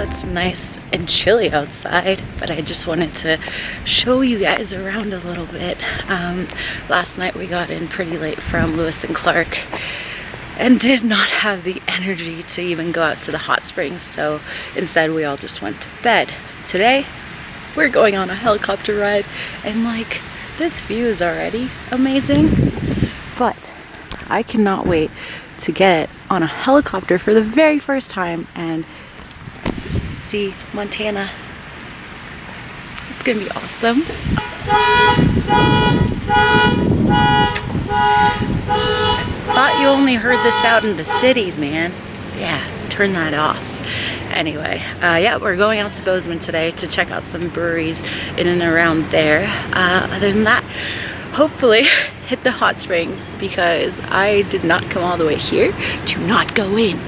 It's nice and chilly outside, but I just wanted to show you guys around a little bit. Last night we got in pretty late from Lewis and Clark and did not have the energy to even go out to the hot springs, so instead we all just went to bed. Today we're going on a helicopter ride, and like, this view is already amazing, but I cannot wait to get on a helicopter for the very first time and see Montana. It's gonna be awesome. I thought you only heard this out in the cities, man. Yeah, turn that off. Anyway, yeah, we're going out to Bozeman today to check out some breweries in and around there. Other than that, hopefully hit the hot springs, because I did not come all the way here to not go in.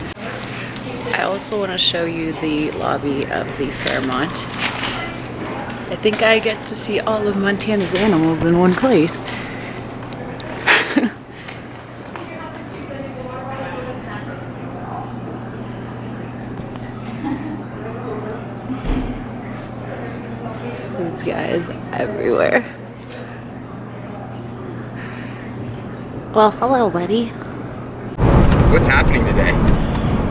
I also want to show you the lobby of the Fairmont. I think I get to see all of Montana's animals in one place. These guys everywhere. Well, hello, buddy. What's happening today?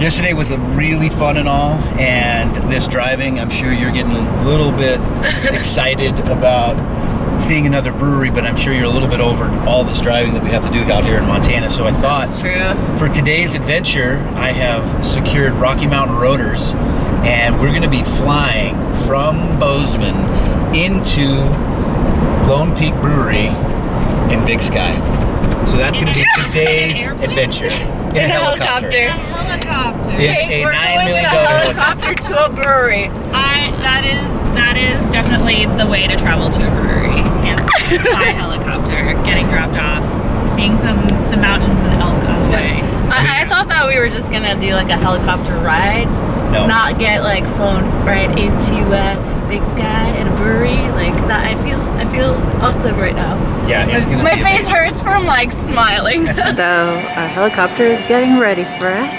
Yesterday was really fun and all, and this driving, I'm sure you're getting a little bit excited about seeing another brewery, but I'm sure you're a little bit over all this driving that we have to do out here in Montana. So I thought, That's true. For today's adventure, I have secured Rocky Mountain Roaders, and we're going to be flying from Bozeman into Lone Peak Brewery in Big Sky. So that's going to be today's adventure. In a helicopter. A helicopter. A We're $9 going in million a helicopter to a brewery. That is definitely the way to travel to a brewery. And by helicopter, getting dropped off, seeing some mountains and elk on the way. I thought that we were just gonna do like a helicopter ride, No. not get like flown right into Big Sky in a brewery like that. I feel awesome right now. Yeah, it's gonna My be face amazing. hurts from like smiling. So our helicopter is getting ready for us.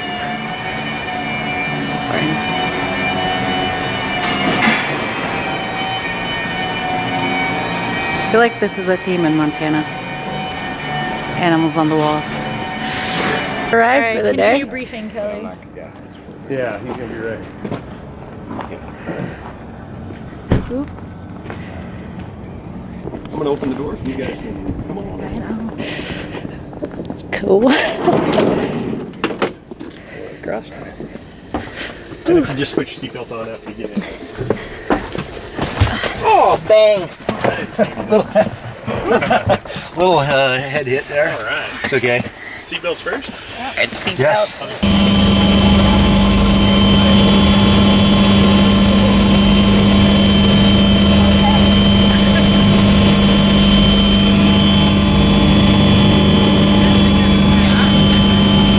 I feel like this is a theme in Montana. Animals on the walls. Ride for the day. Continue briefing, Kelly. Yeah, he's gonna be ready. Oop. I'm gonna open the door. You guys can come on. I know. It's cool. Cross. And if you just switch your seatbelt on after you get in. Oh, bang! little head hit there. All right. It's okay. Seatbelts first. It's seatbelts. Yes.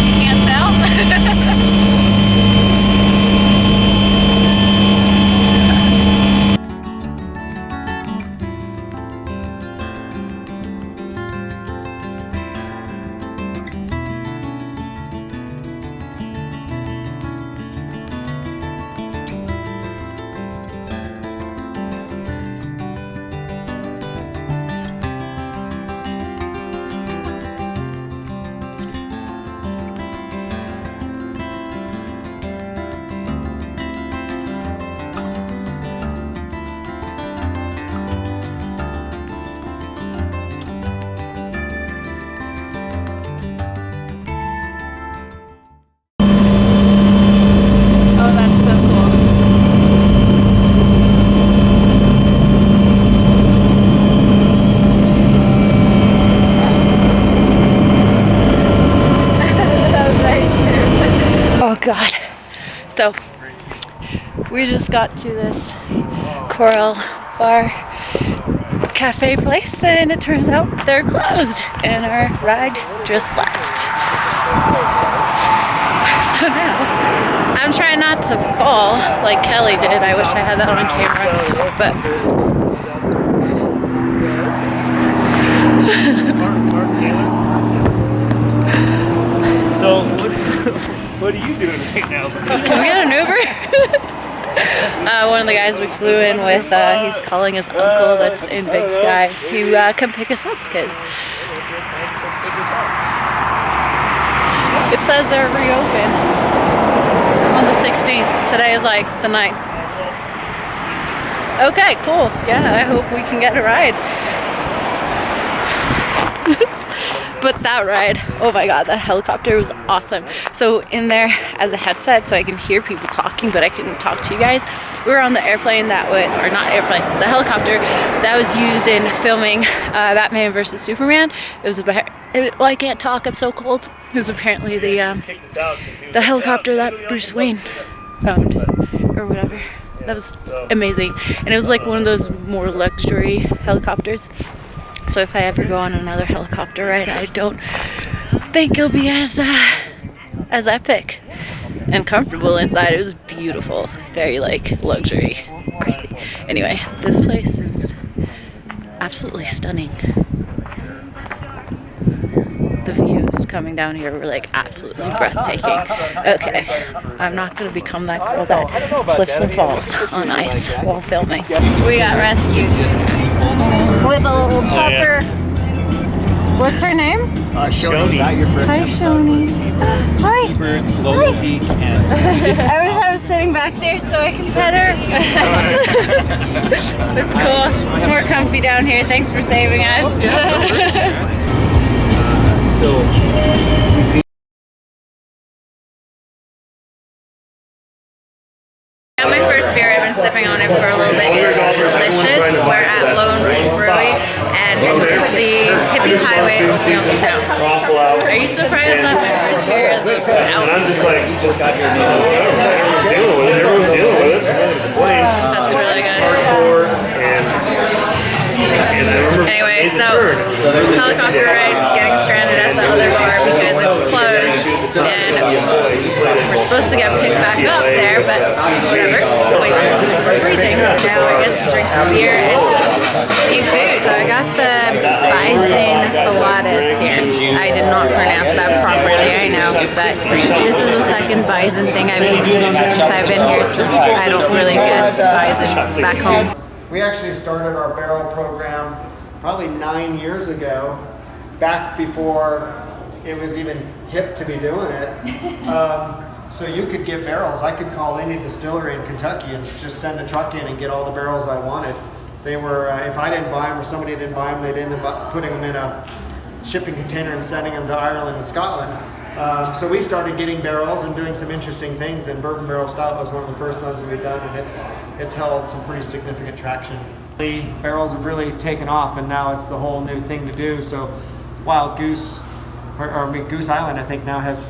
You can't tell? Oh, that's so cool. That was nice. Oh God. So we just got to this Coral Bar cafe place, and it turns out they're closed and our ride just left. So now I'm trying not to fall like Kelly did. I wish I had that on camera, but Mark Taylor. So what are you doing right now? can we get an Uber? One of the guys we flew in with, he's calling his uncle that's in Big Sky to come pick us up because it says they're reopened on the 16th. Today is like the 9th. Okay, cool. Yeah, I hope we can get a ride. But that ride, oh my god, that helicopter was awesome. So in there as a headset, so I can hear people talking, but I couldn't talk to you guys. We were on the airplane that would, or not airplane, the helicopter that was used in filming Batman versus Superman. It was about, well, I can't talk, I'm so cold. It was apparently the helicopter that Bruce Wayne found, or whatever. That was amazing. And it was like one of those more luxury helicopters. So if I ever go on another helicopter ride, I don't think it'll be as epic and comfortable inside. It was beautiful, very like luxury, crazy. Anyway, this place is absolutely stunning. The views coming down here were like absolutely breathtaking. Okay, I'm not gonna become that girl that slips and falls on ice while filming. We got rescued with a little pupper. What's her name? Shoni. Hi, Shoni. Hi. Lone Peak, and I was sitting back there so I can pet her. That's cool. It's more comfy down here. Thanks for saving us. Now my first beer, I've been sipping on it for a little bit, is delicious. We're at Lone Peak Brewing, and this is the Hippie Highway Oatmeal Stout. Are you surprised that my first beer is a stout? I'm just like, dealing with it. Everyone's dealing with it. That's really good. Anyway, so helicopter ride, getting stranded at the other bar because it was closed, and we're supposed to get picked back up there, but whatever. Way too much. We're freezing. Now I get to drink beer and eat food. So I got the bison pilates here. I did not pronounce that properly, I know, but this is the second bison thing I've eaten since I've been here, since I don't really get bison back home. We actually started our barrel program probably 9 years ago, back before it was even hip to be doing it. So you could get barrels. I could call any distillery in Kentucky and just send a truck in and get all the barrels I wanted. They were, if I didn't buy them or somebody didn't buy them, they'd end up putting them in a shipping container and sending them to Ireland and Scotland. So we started getting barrels and doing some interesting things, and bourbon barrel stout was one of the first ones that we've done, and it's held some pretty significant traction. The barrels have really taken off, and now it's the whole new thing to do. So Wild Goose, Goose Island, I think now has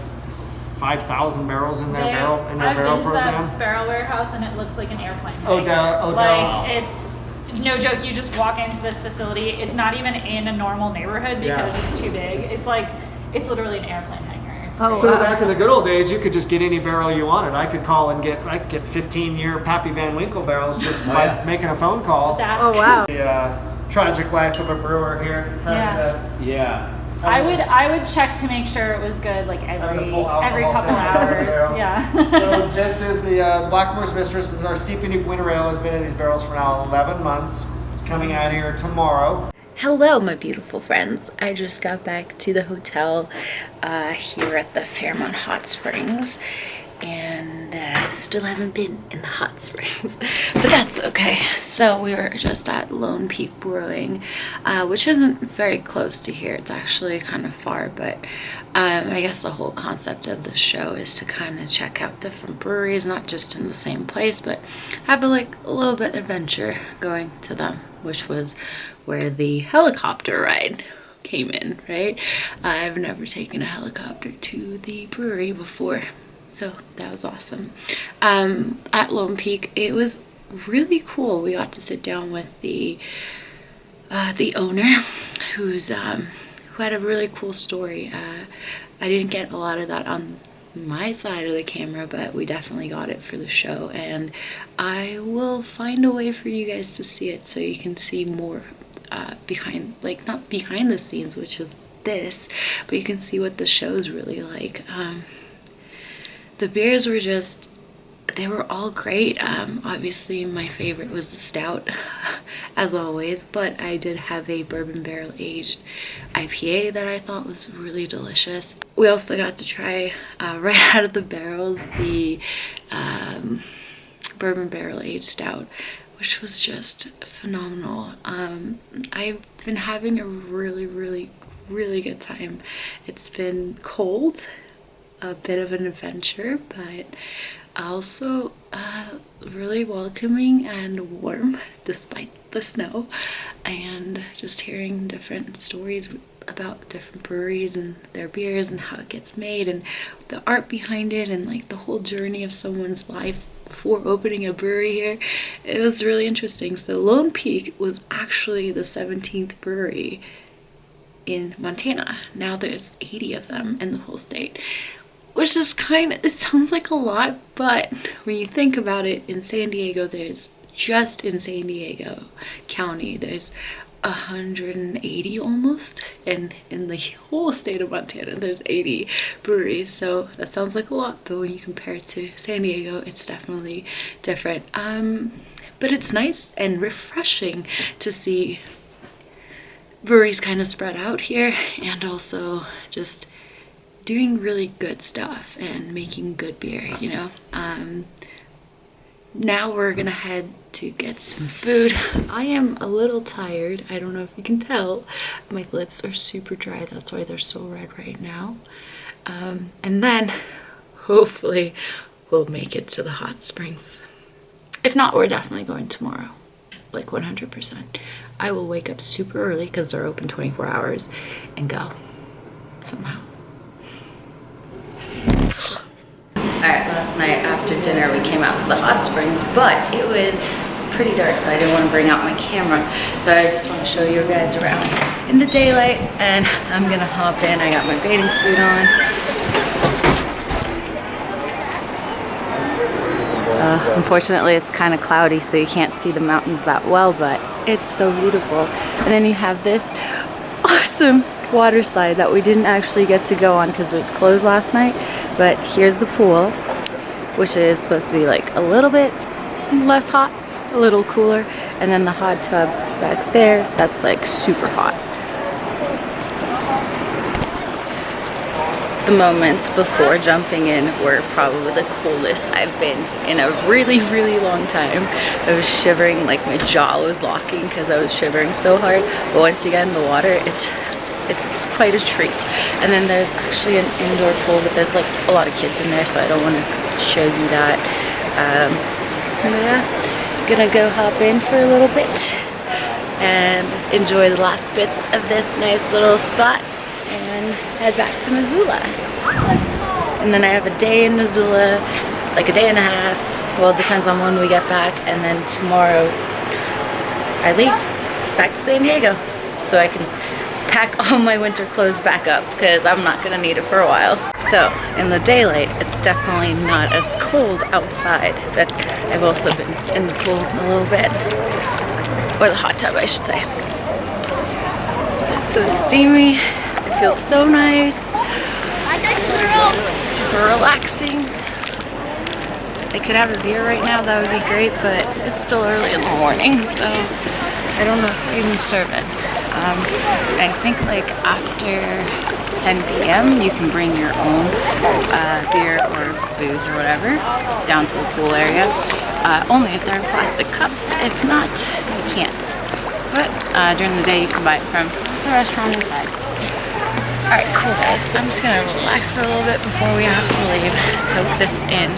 5,000 barrels in their barrel program. That barrel warehouse, and it looks like an airplane. Odell. Like it's no joke. You just walk into this facility. It's not even in a normal neighborhood because it's too big. It's literally an airplane hangar. So back in the good old days, you could just get any barrel you wanted. I could call and get 15-year Pappy Van Winkle barrels just by making a phone call. Just ask. Oh wow. The tragic life of a brewer here. I would check to make sure it was good, like every couple hours. Yeah. So this is the Blackmore's Mistress. This is our Steeping Winter Ale. Has been in these barrels for now 11 months. It's coming out here tomorrow. Hello, my beautiful friends. I just got back to the hotel here at the Fairmont Hot Springs, and still haven't been in the hot springs, but that's okay. So we were just at Lone Peak Brewing, which isn't very close to here. It's actually kind of far, but I guess the whole concept of the show is to kind of check out different breweries, not just in the same place, but have a little bit adventure going to them, which was where the helicopter ride came in, right? I've never taken a helicopter to the brewery before, so that was awesome. At Lone Peak, it was really cool. We got to sit down with the owner, who had a really cool story. I didn't get a lot of that on my side of the camera, but we definitely got it for the show, and I will find a way for you guys to see it so you can see more behind, not behind the scenes, which is this, but you can see what the show's really like. The beers were just they were all great. Obviously my favorite was the stout, as always, but I did have a bourbon barrel aged IPA that I thought was really delicious. We also got to try right out of the barrels the bourbon barrel aged stout, which was just phenomenal. I've been having a really good time. It's been cold, a bit of an adventure, but also really welcoming and warm despite the snow, and just hearing different stories about different breweries and their beers and how it gets made and the art behind it, and like the whole journey of someone's life before opening a brewery here. It was really interesting. So Lone Peak was actually the 17th brewery in Montana. Now there's 80 of them in the whole state, which is it sounds like a lot, but when you think about it, in San Diego, just in San Diego County, there's 180 almost, and in the whole state of Montana there's 80 breweries. So that sounds like a lot, but when you compare it to San Diego, it's definitely different. But it's nice and refreshing to see breweries kind of spread out here, and also just doing really good stuff and making good beer, you know. Now we're gonna head to get some food. I am a little tired. I don't know if you can tell. My lips are super dry. That's why they're so red right now. And then hopefully we'll make it to the hot springs. If not, we're definitely going tomorrow, like 100%. I will wake up super early because they're open 24 hours and go somehow. Alright, last night after dinner we came out to the hot springs, but it was pretty dark, so I didn't want to bring out my camera. So I just want to show you guys around in the daylight, and I'm gonna hop in. I got my bathing suit on. Unfortunately, it's kind of cloudy, so you can't see the mountains that well, but it's so beautiful. And then you have this awesome water slide that we didn't actually get to go on because it was closed last night, but here's the pool, which is supposed to be like a little bit less hot, a little cooler, and then the hot tub back there, that's like super hot. The moments before jumping in were probably the coolest I've been in a really long time. I was shivering, like my jaw was locking because I was shivering so hard, but once you get in the water, it's quite a treat. And then there's actually an indoor pool, but there's like a lot of kids in there, so I don't want to show you that. But yeah, gonna go hop in for a little bit and enjoy the last bits of this nice little spot and head back to Missoula. And then I have a day in Missoula, like a day and a half. Well, it depends on when we get back. And then tomorrow I leave back to San Diego, so I can pack all my winter clothes back up because I'm not gonna need it for a while. So in the daylight, it's definitely not as cold outside, but I've also been in the pool a little bit, or the hot tub I should say. It's so steamy, it feels so nice, super relaxing. I could have a beer right now, that would be great, but it's still early in the morning, so I don't know if they even serve it. I think like after 10 p.m. you can bring your own beer or booze or whatever down to the pool area. Only if they're in plastic cups. If not, you can't. But during the day you can buy it from the restaurant inside. Alright, cool guys. I'm just gonna relax for a little bit before we have to leave. Soak this in.